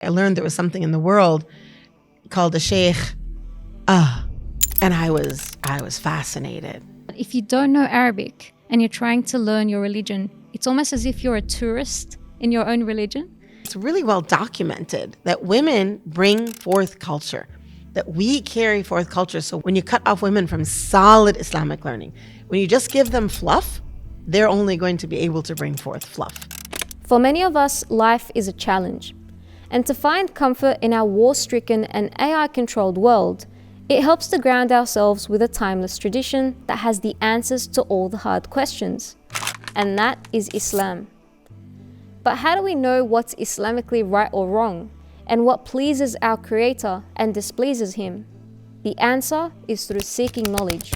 I learned there was something in the world called a Shaykh, and I was fascinated. If you don't know Arabic and you're trying to learn your religion, it's almost as if you're a tourist in your own religion. It's really well documented that women bring forth culture, that we carry forth culture. So when you cut off women from solid Islamic learning, when you just give them fluff, they're only going to be able to bring forth fluff. For many of us, life is a challenge. And to find comfort in our war-stricken and AI-controlled world, it helps to ground ourselves with a timeless tradition that has the answers to all the hard questions. And that is Islam. But how do we know what's Islamically right or wrong, and what pleases our Creator and displeases Him? The answer is through seeking knowledge.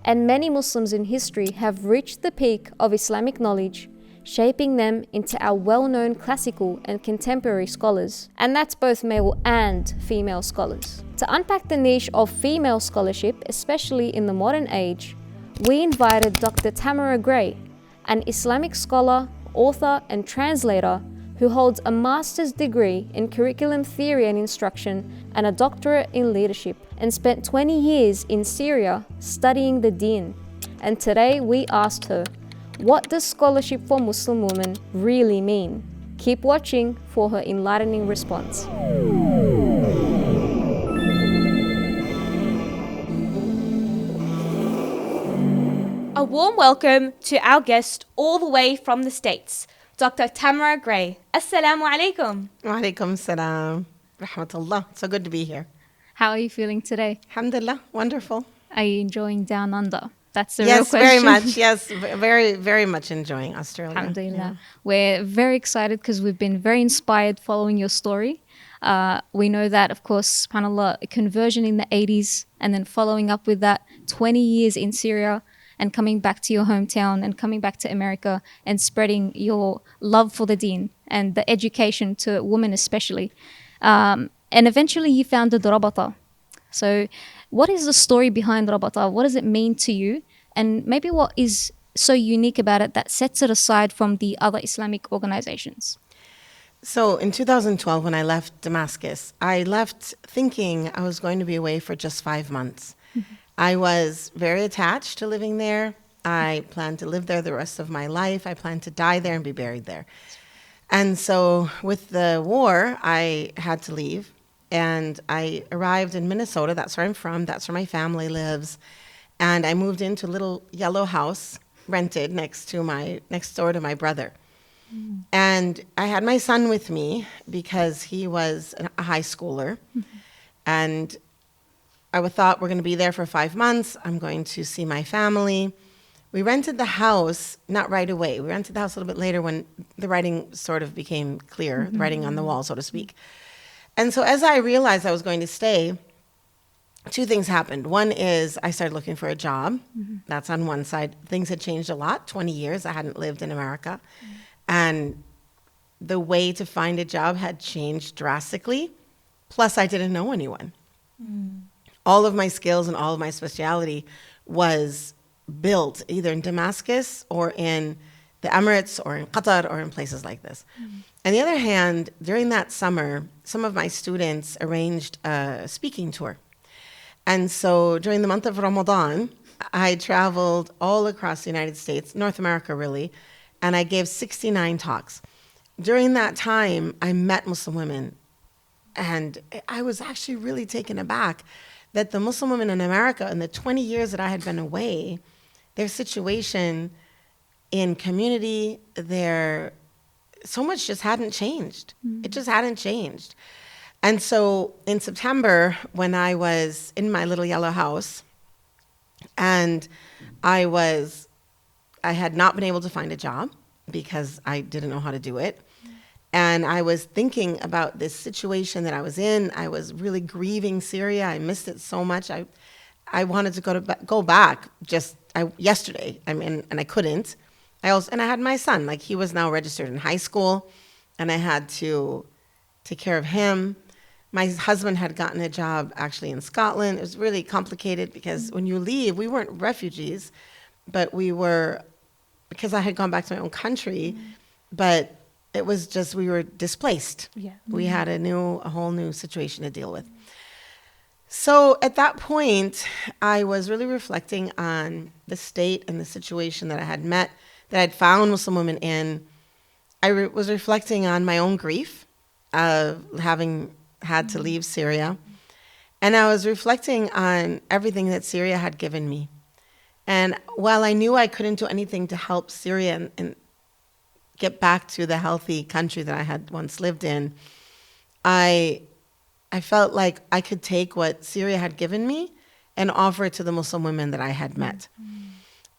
And many Muslims in history have reached the peak of Islamic knowledge, shaping them into our well-known classical and contemporary scholars. And that's both male and female scholars. To unpack the niche of female scholarship, especially in the modern age, we invited Dr. Tamara Gray, an Islamic scholar, author and translator who holds a master's degree in curriculum theory and instruction and a doctorate in leadership, and spent 20 years in Syria studying the deen. And today we asked her, what does scholarship for Muslim women really mean? Keep watching for her enlightening response. A warm welcome to our guest all the way from the States, Dr. Tamara Gray. Assalamu alaikum. Wa alaikum salam. Rahmatullah. So good to be here. How are you feeling today? Alhamdulillah. Wonderful. Are you enjoying Down Under? That's the real question. Yes, very much. Yes, very, very much enjoying Australia. Alhamdulillah. Yeah. We're very excited because we've been very inspired following your story. We know that, of course, subhanAllah, conversion in the 80s, and then following up with that 20 years in Syria, and coming back to your hometown and coming back to America and spreading your love for the deen and the education to women especially. And eventually you founded Rabata. So what is the story behind Rabata? What does it mean to you? And maybe what is so unique about it that sets it aside from the other Islamic organizations? So in 2012, when I left Damascus, I left thinking I was going to be away for just 5 months. Mm-hmm. I was very attached to living there. I planned to live there the rest of my life. I planned to die there and be buried there. And so with the war, I had to leave. And I arrived in Minnesota. That's where I'm from. That's where my family lives. And I moved into a little yellow house, rented next door to my brother. Mm. And I had my son with me because he was a high schooler. Mm-hmm. And I thought we're going to be there for 5 months. I'm going to see my family. We rented the house, not right away. We rented the house a little bit later when the writing sort of became clear, mm-hmm. the writing on the wall, so to speak. And so as I realized I was going to stay, 2 things happened. One is I started looking for a job. Mm-hmm. That's on one side. Things had changed a lot, 20 years. I hadn't lived in America. Mm-hmm. And the way to find a job had changed drastically. Plus, I didn't know anyone. Mm. All of my skills and all of my speciality was built either in Damascus or in the Emirates or in Qatar or in places like this. Mm. On the other hand, during that summer, some of my students arranged a speaking tour. And so during the month of Ramadan, I traveled all across the United States, North America really, and I gave 69 talks. During that time, I met Muslim women, and I was actually really taken aback that the Muslim women in America, in the 20 years that I had been away, their situation in community, so much just hadn't changed. Mm-hmm. It just hadn't changed. And so in September, when I was in my little yellow house, and I had not been able to find a job because I didn't know how to do it. And I was thinking about this situation that I was in. I was really grieving Syria. I missed it so much. I wanted to go back yesterday. And I couldn't. I had my son. Like, he was now registered in high school, and I had to take care of him. My husband had gotten a job actually in Scotland. It was really complicated because when you leave, we weren't refugees, but we were, because I had gone back to my own country, but it was just, we were displaced. Yeah. We had a whole new situation to deal with. So at that point, I was really reflecting on the state and the situation that I had found Muslim women in. I was reflecting on my own grief of having had to leave Syria. And I was reflecting on everything that Syria had given me. And while I knew I couldn't do anything to help Syria and get back to the healthy country that I had once lived in, I felt like I could take what Syria had given me and offer it to the Muslim women that I had met.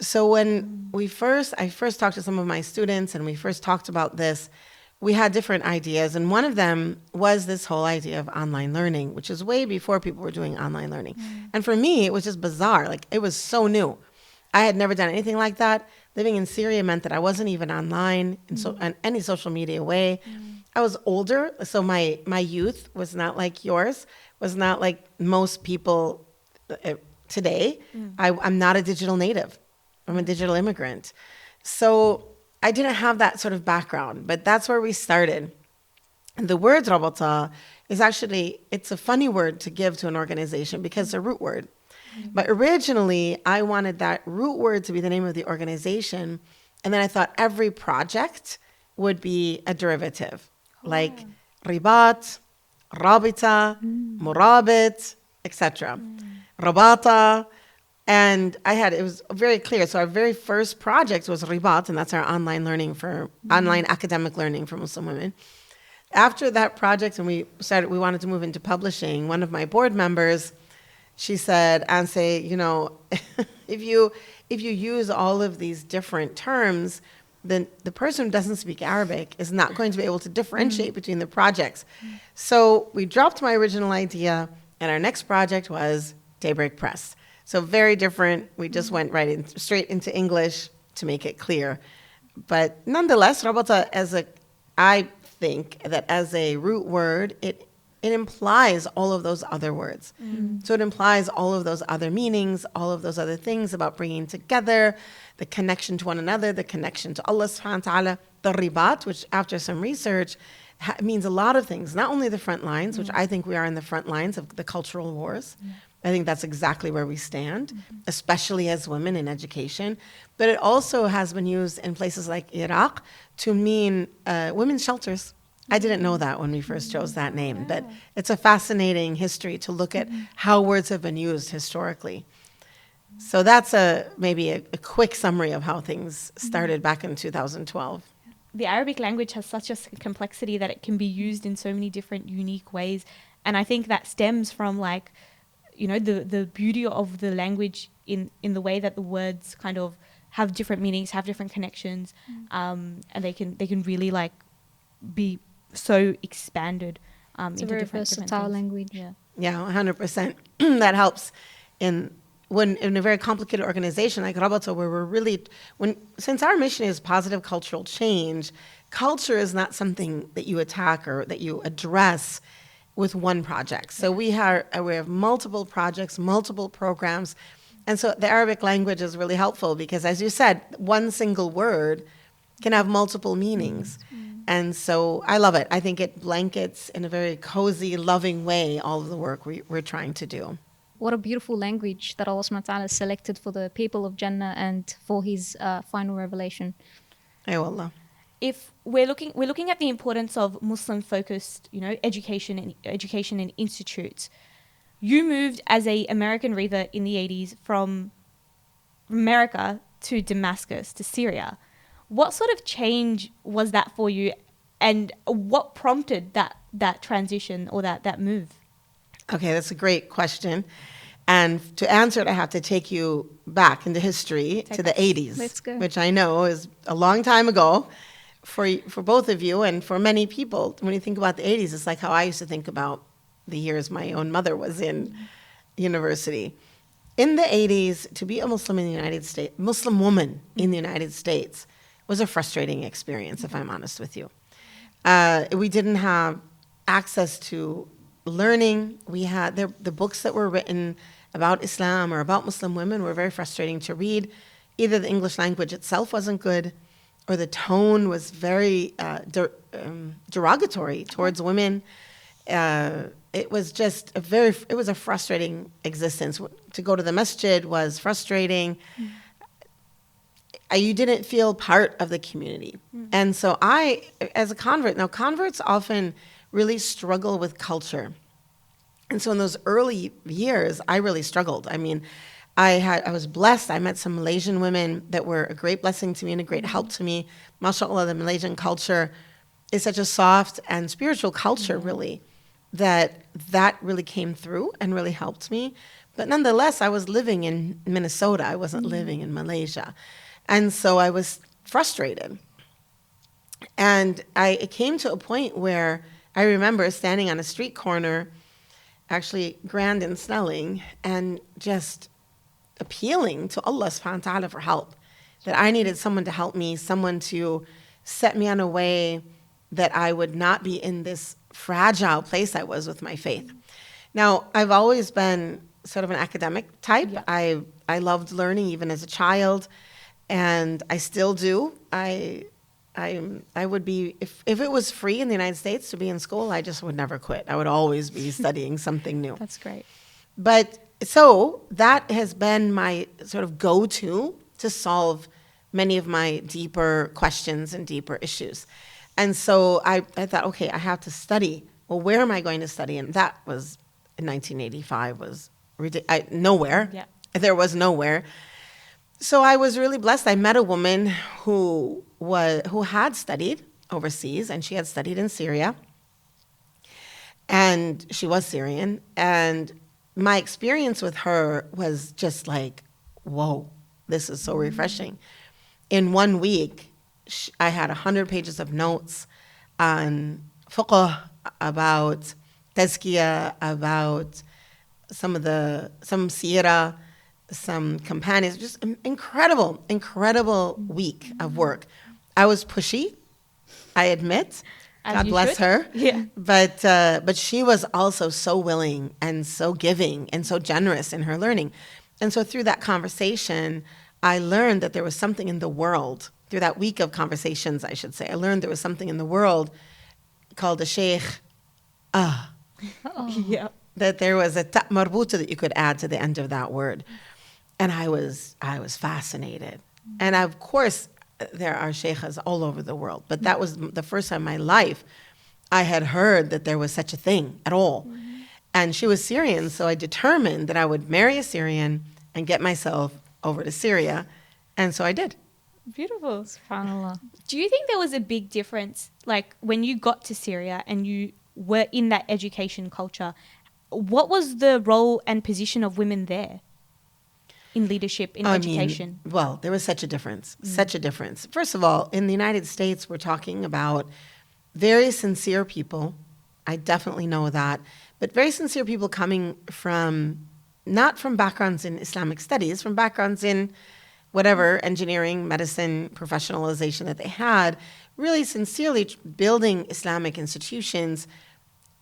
So when I first talked to some of my students and we first talked about this, we had different ideas. And one of them was this whole idea of online learning, which is way before people were doing online learning. And for me, it was just bizarre. Like, it was so new. I had never done anything like that. Living in Syria meant that I wasn't even online in any social media way. I was older, so my youth was not like yours, was not like most people today. I'm not a digital native. I'm a digital immigrant. So I didn't have that sort of background, but that's where we started. And the word Rabata is actually, it's a funny word to give to an organization because it's a root word. But originally, I wanted that root word to be the name of the organization. And then I thought every project would be a derivative, like Ribat, Rabita, Murabit, etc. Rabata. And it was very clear. So our very first project was Ribat, and that's our online academic learning for Muslim women. After that project, and we wanted to move into publishing, one of my board members, she said, Anse, if you use all of these different terms, then the person who doesn't speak Arabic is not going to be able to differentiate between the projects. So we dropped my original idea, and our next project was Daybreak Press. So very different. We just went straight into English to make it clear. But nonetheless, Rabata, I think that as a root word, it implies all of those other words. So it implies all of those other meanings, all of those other things about bringing together, the connection to one another, the connection to Allah subhanahu wa ta'ala. The ribat, which after some research means a lot of things, not only the front lines, which I think we are in the front lines of the cultural wars. I think that's exactly where we stand, especially as women in education. But it also has been used in places like Iraq to mean women's shelters. I didn't know that when we first chose that name, but it's a fascinating history to look at how words have been used historically. So that's maybe a quick summary of how things started back in 2012. The Arabic language has such a complexity that it can be used in so many different unique ways. And I think that stems from the beauty of the language in the way that the words kind of have different meanings, have different connections, and they can really be so expanded into very different versatile things. language. Yeah. Yeah, 100%. That helps in a very complicated organization like Rabata, where since our mission is positive cultural change, culture is not something that you attack or that you address with one project. So we have multiple projects, multiple programs. And so the Arabic language is really helpful because, as you said, one single word can have multiple meanings. And so I love it. I think it blankets in a very cozy, loving way all of the work we're trying to do. What a beautiful language that Allah subhanahu wa ta'ala selected for the people of Jannah and for his final revelation. Ay wallah. If we're looking at the importance of Muslim-focused, education and institutes, you moved as a American revert in the 80s from America to Damascus to Syria. What sort of change was that for you, and what prompted that transition or that move? Okay, that's a great question. And to answer it, I have to take you back into history to the 80s, Let's go. which I know is a long time ago for both of you and for many people. When you think about the 80s, it's like how I used to think about the years my own mother was in university. In the 80s, to be a Muslim in the United States, Muslim woman in the United States, was a frustrating experience, if I'm honest with you. We didn't have access to learning. We had the books that were written about Islam or about Muslim women were very frustrating to read. Either the English language itself wasn't good, or the tone was very derogatory towards women. It was just it was a frustrating existence. To go to the masjid was frustrating. You didn't feel part of the community. And so I, as a convert, now converts often really struggle with culture. And so in those early years, I really struggled. I mean, I was blessed. I met some Malaysian women that were a great blessing to me and a great help to me. MashaAllah, the Malaysian culture is such a soft and spiritual culture, really, that really came through and really helped me. But nonetheless, I was living in Minnesota. I wasn't living in Malaysia. And so I was frustrated. And it came to a point where I remember standing on a street corner, actually grand and smelling, and just appealing to Allah subhanahu wa ta'ala for help. That I needed someone to help me, someone to set me on a way that I would not be in this fragile place I was with my faith. Now, I've always been sort of an academic type. Yeah. I loved learning even as a child, and I still do. I would be, if it was free in the United States to be in school, I just would never quit. I would always be studying something new. That's great. But so that has been my sort of go-to to solve many of my deeper questions and deeper issues. And so I thought, okay, I have to study. Well, where am I going to study? And that was, in 1985, was nowhere. Yeah. There was nowhere. So I was really blessed. I met a woman who had studied overseas, and she had studied in Syria. And she was Syrian. And my experience with her was just like, whoa, this is so refreshing. In 1 week, I had 100 pages of notes on fiqh, about tazkiyah, about some seerah, some companions, just incredible week of work. I was pushy, I admit. God bless her. Yeah. But she was also so willing and so giving and so generous in her learning. And so through that conversation, I learned that there was something in the world. Through that week of conversations, I should say, I learned there was something in the world called a Shaykh. Yeah. That there was a ta' marbuta that you could add to the end of that word. And I was fascinated. And of course, there are shaykhas all over the world. But that was the first time in my life I had heard that there was such a thing at all. And she was Syrian, so I determined that I would marry a Syrian and get myself over to Syria. And so I did. Beautiful. SubhanAllah. Do you think there was a big difference, like when you got to Syria and you were in that education culture, what was the role and position of women there in leadership, in education? Well, there was such a difference, such a difference. First of all, in the United States, we're talking about very sincere people. I definitely know that. But very sincere people coming from, not from backgrounds in Islamic studies, from backgrounds in whatever, engineering, medicine, professionalization that they had, really sincerely building Islamic institutions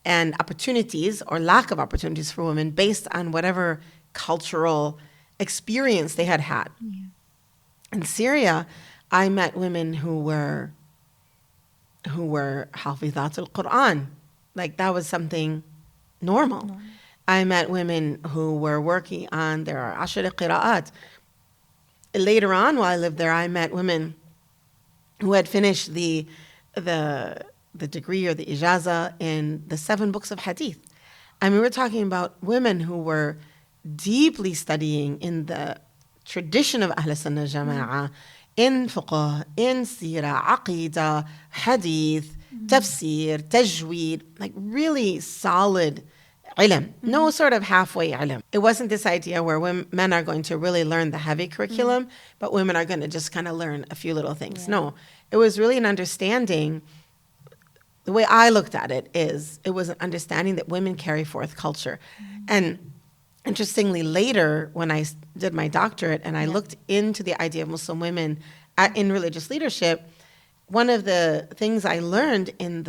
and opportunities or lack of opportunities for women based on whatever cultural experience they had had. Yeah. In Syria, I met women who were hafizat al-Quran. Like that was something normal. I met women who were working on their ashar qira'at. Later on, while I lived there, I met women who had finished the degree or the ijaza in the 7 books of hadith. I mean, we're talking about women who were deeply studying in the tradition of Ahl Sunnah Jama'ah, in fiqh, in seerah, aqidah, hadith, tafsir, tajweed, like really solid ilm, no sort of halfway ilm. It wasn't this idea where men are going to really learn the heavy curriculum, but women are going to just kind of learn a few little things. Yeah. No, it was really an understanding. The way I looked at it was an understanding that women carry forth culture. And interestingly, later, when I did my doctorate and I looked into the idea of Muslim women in religious leadership, one of the things I learned in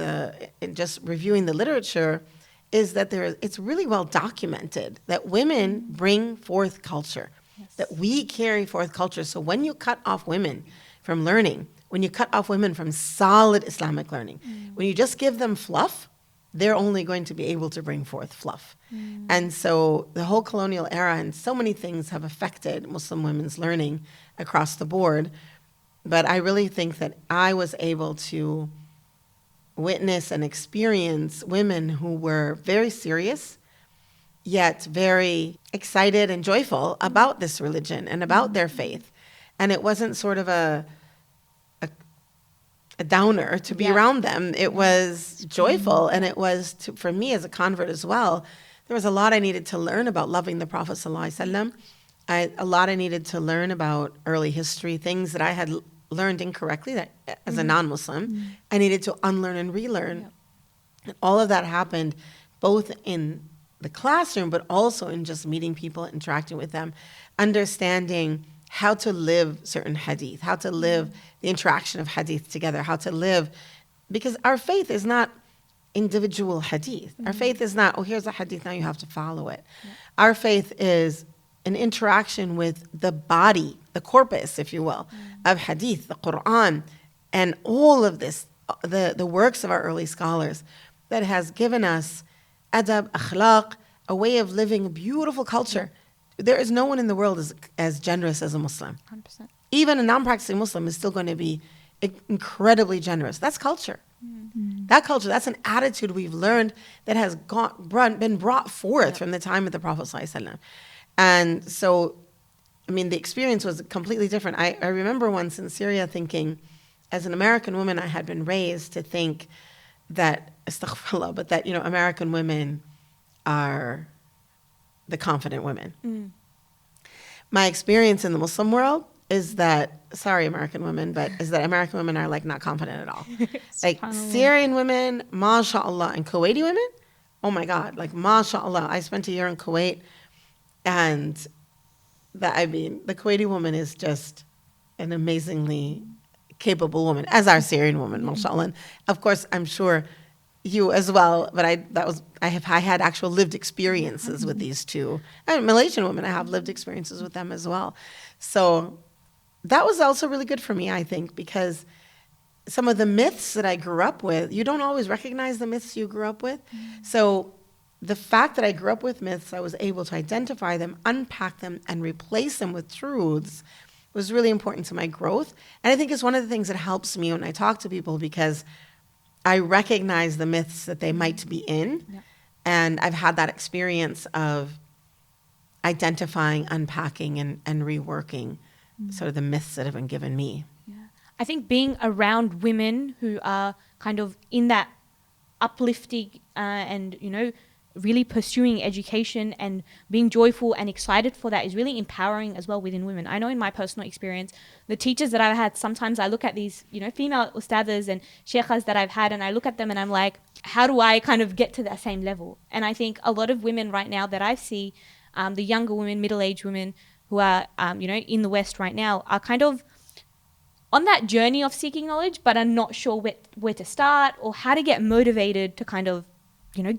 just reviewing the literature is that it's really well documented that women bring forth culture, that we carry forth culture. So when you cut off women from learning, when you cut off women from solid Islamic learning. When you just give them fluff, they're only going to be able to bring forth fluff. And so the whole colonial era and so many things have affected Muslim women's learning across the board. But I really think that I was able to witness and experience women who were very serious, yet very excited and joyful about this religion and about their faith. And it wasn't sort of a downer to be around them. It was joyful, and it was, for me as a convert as well, there was a lot I needed to learn about loving the Prophet ﷺ. A lot I needed to learn about early history, things that I had learned incorrectly that, as a non-Muslim. I needed to unlearn and relearn. And all of that happened both in the classroom, but also in just meeting people, interacting with them, understanding how to live certain hadith, how to live the interaction of hadith together, how to live, because our faith is not individual hadith. Our faith is not, oh, here's a hadith, now you have to follow it. Our faith is an interaction with the body, the corpus, if you will, of hadith, the Quran, and all of this, the works of our early scholars that has given us adab, akhlaq, a way of living a beautiful culture. There is no one in the world as generous as a Muslim. 100%. Even a non-practicing Muslim is still going to be incredibly generous. That's culture. That culture, that's an attitude we've learned that has been brought forth from the time of the Prophet ﷺ. And so, I mean, the experience was completely different. I remember once in Syria thinking, as an American woman, I had been raised to think that, astaghfirullah, but that, American women are the confident women. My experience in the Muslim world is that, sorry, American women, but is that American women are like not confident at all. Like Syrian women, mashallah, and Kuwaiti women, oh my God, like mashallah. I spent a year in Kuwait, and the Kuwaiti woman is just an amazingly capable woman, as our Syrian woman, mashallah. And of course, I'm sure you as well, but I had actual lived experiences with these two. And Malaysian women, I have lived experiences with them as well. So that was also really good for me, I think, because some of the myths that I grew up with, you don't always recognize the myths you grew up with. So the fact that I grew up with myths, I was able to identify them, unpack them, and replace them with truths was really important to my growth. And I think it's one of the things that helps me when I talk to people, because I recognize the myths that they might be in. Yep. And I've had that experience of identifying, unpacking, and reworking sort of the myths that have been given me. Yeah. I think being around women who are kind of in that uplifting and, really pursuing education and being joyful and excited for that is really empowering as well within women. I know in my personal experience, the teachers that I've had, sometimes I look at these, female ustadhas and shaykhas that I've had, and I look at them and I'm like, how do I kind of get to that same level? And I think a lot of women right now that I see, the younger women, middle-aged women who are, in the West right now, are kind of on that journey of seeking knowledge, but are not sure where to start or how to get motivated to kind of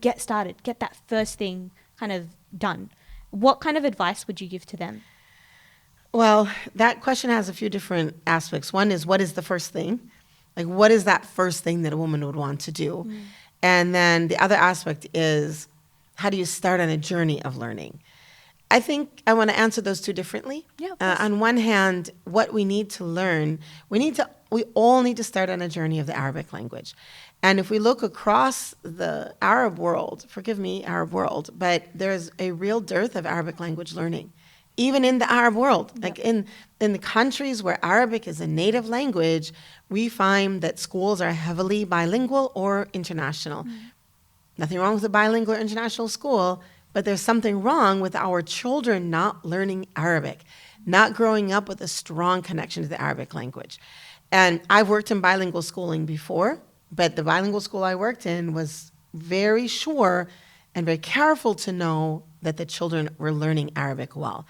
get started, get that first thing kind of done. What kind of advice would you give to them? Well, that question has a few different aspects. One is, what is the first thing? Like, what is that first thing that a woman would want to do? And then the other aspect is, how do you start on a journey of learning? I think I want to answer those two differently. Yeah, on one hand, what we need to learn, we all need to start on a journey of the Arabic language. And if we look across the Arab world, forgive me, Arab world, but there's a real dearth of Arabic language learning, even in the Arab world. Yep. Like in the countries where Arabic is a native language, we find that schools are heavily bilingual or international. Nothing wrong with a bilingual or international school, but there's something wrong with our children not learning Arabic, not growing up with a strong connection to the Arabic language. And I've worked in bilingual schooling before, but the bilingual school I worked in was very sure and very careful to know that the children were learning Arabic well.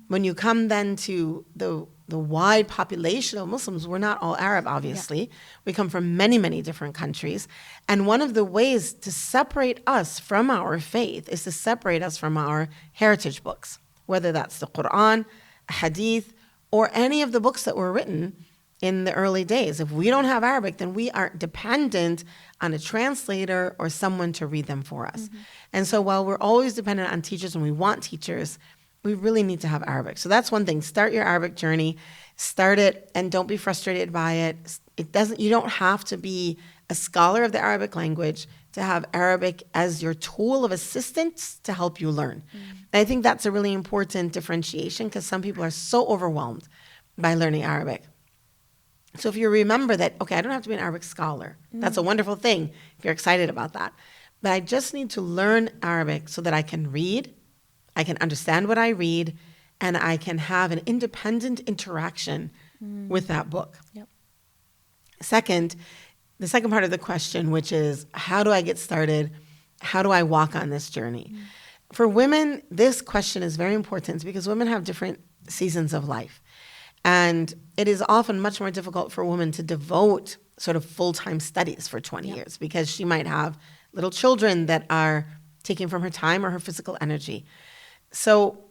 When you come then to the wide population of Muslims, we're not all Arab, obviously. Yeah. We come from many, many different countries. And one of the ways to separate us from our faith is to separate us from our heritage books, whether that's the Quran, Hadith, or any of the books that were written in the early days. If we don't have Arabic, then we are dependent on a translator or someone to read them for us. And so while we're always dependent on teachers and we want teachers, we really need to have Arabic. So that's one thing. Start your Arabic journey. Start it and don't be frustrated by it. You don't have to be a scholar of the Arabic language to have Arabic as your tool of assistance to help you learn. And I think that's a really important differentiation because some people are so overwhelmed by learning Arabic. So if you remember that, okay, I don't have to be an Arabic scholar. That's a wonderful thing if you're excited about that. But I just need to learn Arabic so that I can read, I can understand what I read, and I can have an independent interaction with that book. Yep. The second part of the question, which is, how do I get started? How do I walk on this journey? For women, this question is very important because women have different seasons of life. And it is often much more difficult for a woman to devote sort of full-time studies for 20 years because she might have little children that are taking from her time or her physical energy. So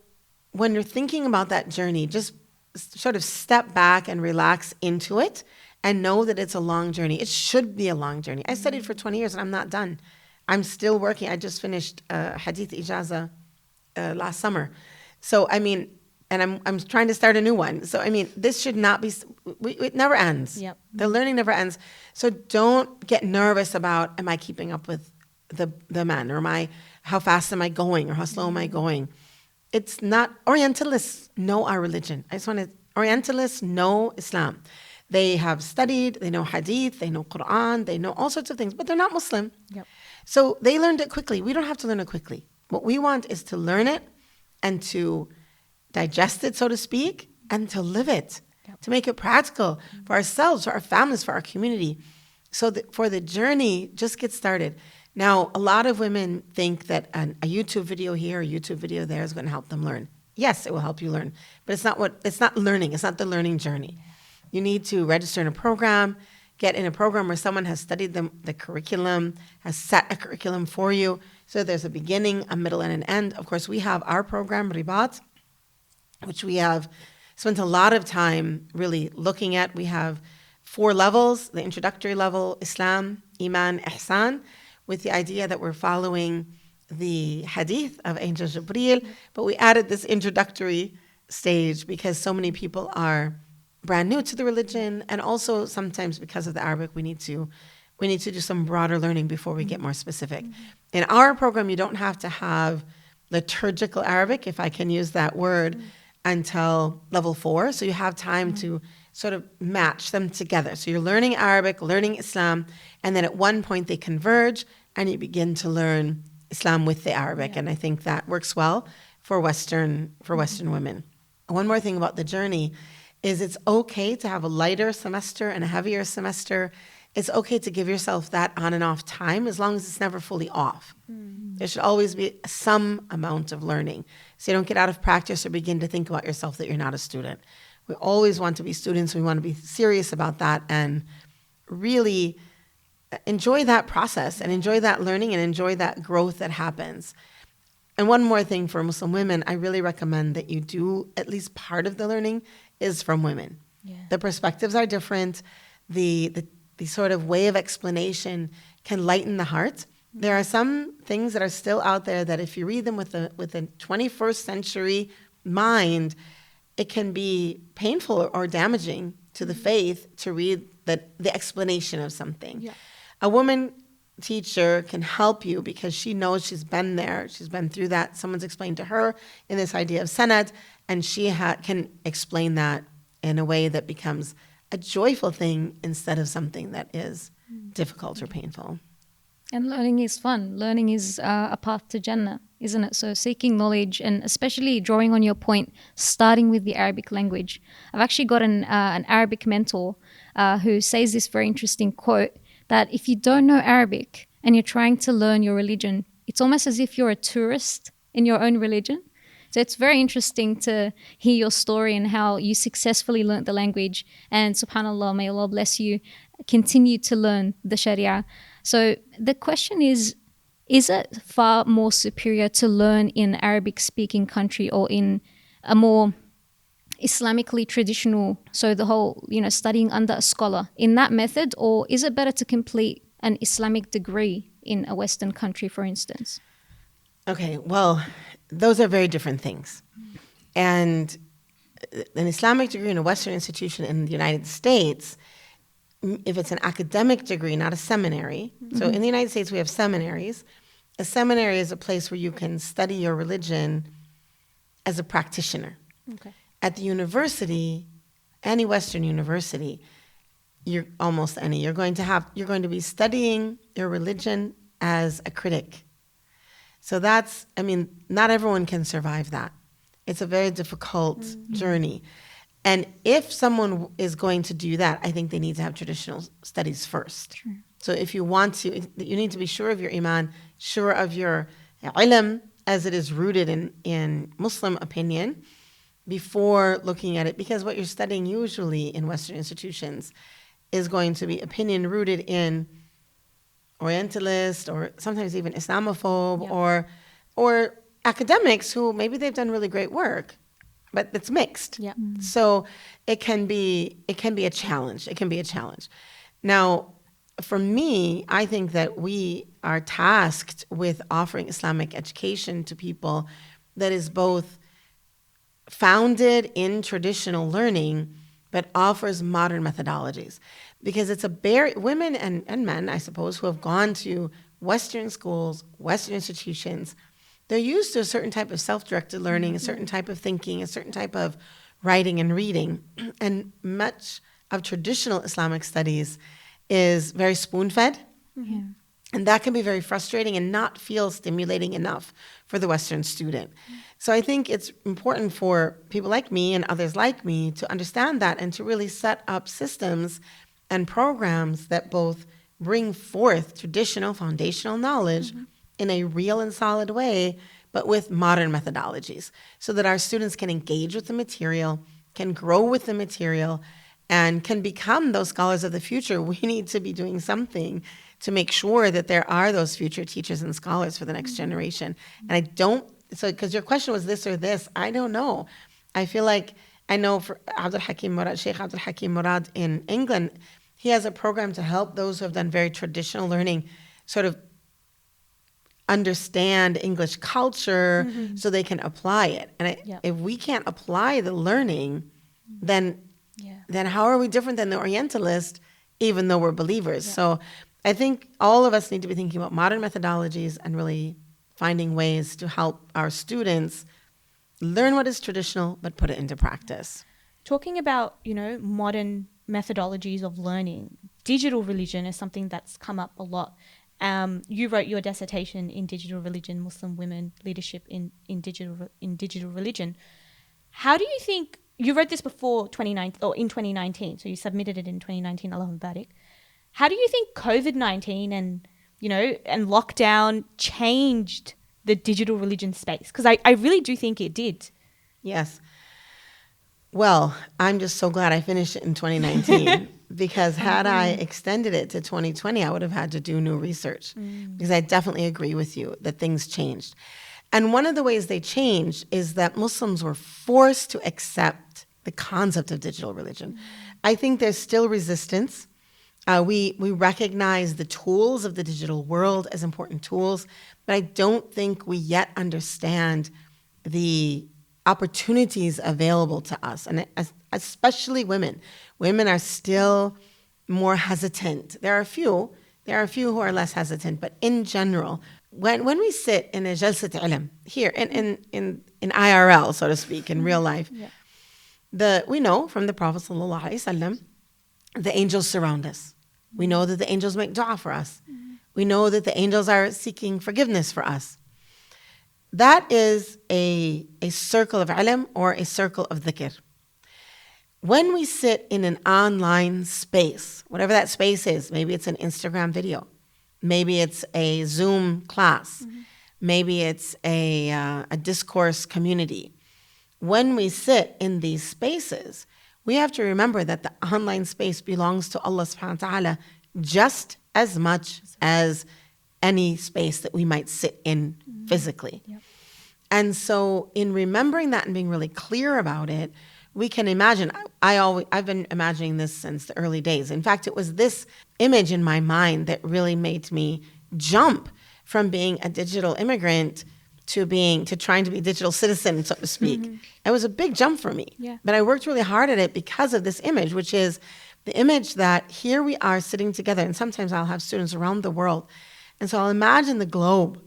when you're thinking about that journey, just sort of step back and relax into it and know that it's a long journey. It should be a long journey. I studied for 20 years and I'm not done. I'm still working. I just finished Hadith Ijaza last summer. So, I mean, and I'm trying to start a new one. So, I mean, this should not be, it never ends. Yep. The learning never ends. So don't get nervous about, am I keeping up with the man? Or how fast am I going? Or how slow am I going? It's not, Orientalists know our religion. Orientalists know Islam. They have studied, they know Hadith, they know Quran, they know all sorts of things, but they're not Muslim. Yep. So they learned it quickly. We don't have to learn it quickly. What we want is to learn it and to digest it, so to speak, and to live it, to make it practical for ourselves, for our families, for our community. So for the journey, just get started. Now, a lot of women think that a YouTube video here, a YouTube video there is going to help them learn. Yes, it will help you learn, but it's not learning. It's not the learning journey. You need to register in a program, get in a program where someone has studied the curriculum, has set a curriculum for you. So there's a beginning, a middle, and an end. Of course, we have our program, Rabata, which we have spent a lot of time really looking at. We have 4 levels: the introductory level, Islam, Iman, Ihsan, with the idea that we're following the hadith of Angel Jibreel, but we added this introductory stage because so many people are brand new to the religion, and also sometimes because of the Arabic, we need to do some broader learning before we get more specific. In our program, you don't have to have liturgical Arabic, if I can use that word, until level 4. So you have time to sort of match them together. So you're learning Arabic, learning Islam, and then at one point they converge and you begin to learn Islam with the Arabic. And I think that works well for Western women. One more thing about the journey is it's okay to have a lighter semester and a heavier semester. It's okay to give yourself that on and off time as long as it's never fully off. There should always be some amount of learning so you don't get out of practice or begin to think about yourself that you're not a student. We always want to be students. We want to be serious about that and really enjoy that process and enjoy that learning and enjoy that growth that happens. And one more thing for Muslim women, I really recommend that you do at least part of the learning is from women. Yeah. The perspectives are different. The sort of way of explanation can lighten the heart. There are some things that are still out there that if you read them with a 21st century mind, it can be painful or damaging to the faith to read the explanation of something. Yeah. A woman teacher can help you because she knows she's been there, she's been through that. Someone's explained to her in this idea of sanad, and she can explain that in a way that becomes a joyful thing instead of something that is difficult or painful. And learning is fun. Learning is a path to Jannah, isn't it? So seeking knowledge, and especially drawing on your point, starting with the Arabic language. I've actually got an Arabic mentor who says this very interesting quote, that if you don't know Arabic and you're trying to learn your religion, it's almost as if you're a tourist in your own religion. So it's very interesting to hear your story and how you successfully learnt the language. And subhanAllah, may Allah bless you, continue to learn the Sharia. So the question is it far more superior to learn in Arabic-speaking country or in a more Islamically traditional, so the whole, studying under a scholar in that method, or is it better to complete an Islamic degree in a Western country, for instance? Okay, well, those are very different things. And an Islamic degree in a Western institution in the United States, if it's an academic degree, not a seminary. So in the United States, we have seminaries. A seminary is a place where you can study your religion as a practitioner. Okay. At the university, any Western university, you're going to be studying your religion as a critic. So not everyone can survive that. It's a very difficult journey. And if someone is going to do that, I think they need to have traditional studies first. Sure. So if you want to, you need to be sure of your iman, sure of your ilm, as it is rooted in Muslim opinion, before looking at it. Because what you're studying usually in Western institutions is going to be opinion rooted in Orientalist or sometimes even Islamophobe, or academics who maybe they've done really great work, but it's mixed. Yeah. So it can be a challenge. It can be a challenge. Now, for me, I think that we are tasked with offering Islamic education to people that is both founded in traditional learning, but offers modern methodologies. Because it's women and men, I suppose, who have gone to Western schools, Western institutions, they're used to a certain type of self-directed learning, a certain type of thinking, a certain type of writing and reading. And much of traditional Islamic studies is very spoon-fed. Yeah. And that can be very frustrating and not feel stimulating enough for the Western student. So I think it's important for people like me and others like me to understand that and to really set up systems and programs that both bring forth traditional foundational knowledge in a real and solid way, but with modern methodologies, so that our students can engage with the material, can grow with the material, and can become those scholars of the future. We need to be doing something to make sure that there are those future teachers and scholars for the next generation. And because your question was this or this, I don't know. I feel like I know for Sheikh Abdul Hakim Murad in England, he has a program to help those who have done very traditional learning sort of understand English culture so they can apply it. And if we can't apply the learning, then how are we different than the Orientalist, even though we're believers? Yeah. So I think all of us need to be thinking about modern methodologies and really finding ways to help our students learn what is traditional, but put it into practice. Talking about, modern methodologies of learning, digital religion is something that's come up a lot. You wrote your dissertation in digital religion, Muslim women leadership in digital religion. How do you think, you wrote this before 2019 or in 2019, so you submitted it in 2019, Allahu Barik. How do you think COVID-19 and lockdown changed the digital religion space? Because I really do think it did. Yes. Well, I'm just so glad I finished it in 2019 because had I extended it to 2020, I would have had to do new research because I definitely agree with you that things changed. And one of the ways they changed is that Muslims were forced to accept the concept of digital religion. I think there's still resistance. We recognize the tools of the digital world as important tools, but I don't think we yet understand the opportunities available to us, and especially women. Women are still more hesitant. There are a few who are less hesitant, but in general, when we sit in a jalsat ilm here in IRL, so to speak, in real life, we know from the Prophet ﷺ, the angels surround us. We know that the angels make dua for us. We know that the angels are seeking forgiveness for us. That is a circle of ilm or a circle of dhikr. When we sit in an online space, whatever that space is, maybe it's an Instagram video, maybe it's a Zoom class, maybe it's a discourse community. When we sit in these spaces, we have to remember that the online space belongs to Allah subhanahu wa ta'ala just as much as any space that we might sit in physically. Yep. And so in remembering that and being really clear about it, we can imagine. I've been imagining this since the early days. In fact, it was this image in my mind that really made me jump from being a digital immigrant to trying to be a digital citizen, so to speak. It was a big jump for me. Yeah. But I worked really hard at it because of this image, which is the image that here we are sitting together, and sometimes I'll have students around the world. And so I'll imagine the globe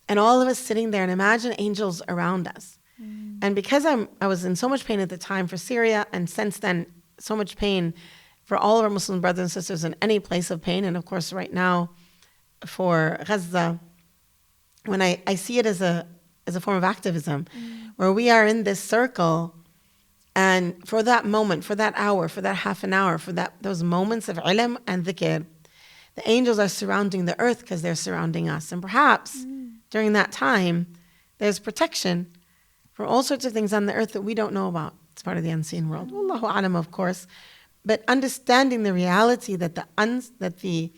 and all of us sitting there and imagine angels around us. And because I was in so much pain at the time for Syria, and since then, so much pain for all of our Muslim brothers and sisters in any place of pain, and of course right now for Gaza, when I see it as a form of activism, where we are in this circle, and for that moment, for that hour, for that half an hour, for those moments of ilm and dhikr, the angels are surrounding the earth because they're surrounding us. And perhaps during that time, there's protection for all sorts of things on the earth that we don't know about. It's part of the unseen world. Wallahu alam, of course. But understanding the reality that the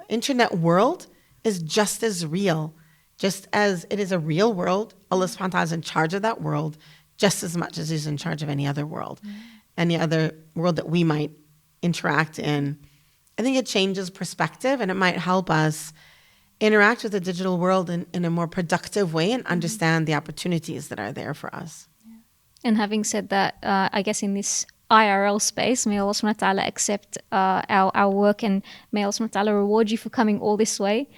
internet world is just as real, just as it is a real world. Allah subhanahu wa ta'ala is in charge of that world just as much as he's in charge of any other world, any other world that we might interact in. I think it changes perspective, and it might help us interact with the digital world in a more productive way and understand the opportunities that are there for us. And having said that, I guess in this IRL space, may Allah subhanahu wa ta'ala accept our work, and may Allah subhanahu wa ta'ala reward you for coming all this way.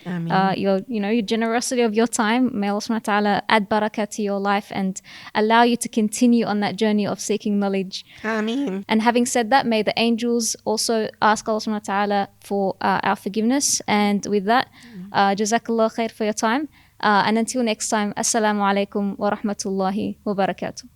Your generosity of your time, may Allah subhanahu wa ta'ala add barakah to your life and allow you to continue on that journey of seeking knowledge. Ameen. And having said that, may the angels also ask Allah subhanahu wa ta'ala for our forgiveness. And with that, jazakallah khair for your time. And until next time, assalamu alaikum wa rahmatullahi wa barakatuh.